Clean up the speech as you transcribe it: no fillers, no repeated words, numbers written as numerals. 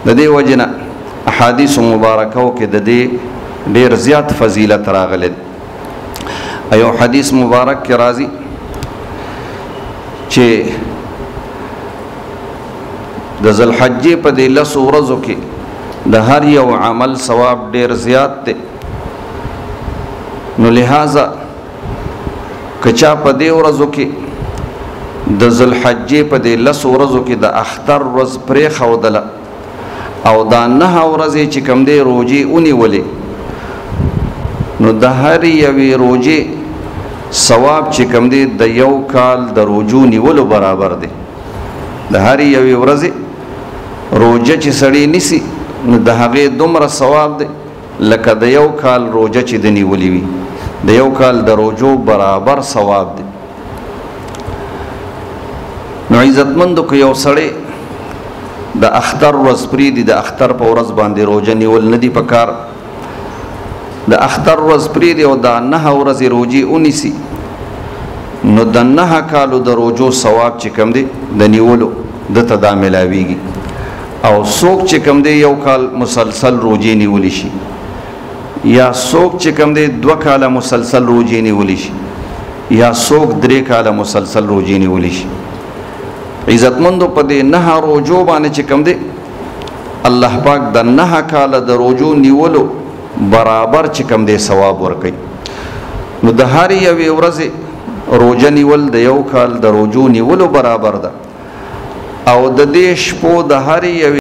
د دې وجنه احادیث مبارکو کې د دې ډیر زیات فضیلت راغلی. ایو حدیث مبارک کې راځي چې د ذوالحجې په دې 10 ورځو کې د هر یو عمل ثواب ډیر زیات دی. نو لہذا کچا په دې ورځو کې د ذوالحجې په دې 10 ورځو کې د اختر ورځ پرې ښودله او دا 9 ورځې چې کوم دی روژې ونیولې، نو د هر یوې روژې ثواب چې کوم دی د یو کال د روژو نیولو برابر دی. د هر یوې ورځې روژه چې سړی نیسي نو د هغې دومره ثواب دی لکه د یو کال روژه چې د نیولې وي، د یو کال د روژو برابر ثواب دی. نو عزتمندو که یو سړی د اختر ورځ پرېږدي، د اختر په ورځ باندې روژه نیول نه دي پکار، د اختر ورځ پرېږدي او دا 9 ورځې روژې ونیسي، نو د 9 کالو د روژو ثواب چې کوم دی د نیولو دته دا ملاویږي. او څوک چې کوم دی یو کال مسلسل روژې نیولی شي، یا څوک چې کوم دی 2 کاله مسلسل روژې نیولی شي، یا څوک 3 کاله مسلسل روژې نیولی شي، عزتمندو په دې 9 روژو باندې چې کوم دی الله پاک د 9 کاله د روژو نیولو برابر چې کوم دی ثواب ورکوي. نو د هر یوې ورځې روژه نیول د یو کال د روژو نیولو برابر ده، او د دې شپو د هر یوې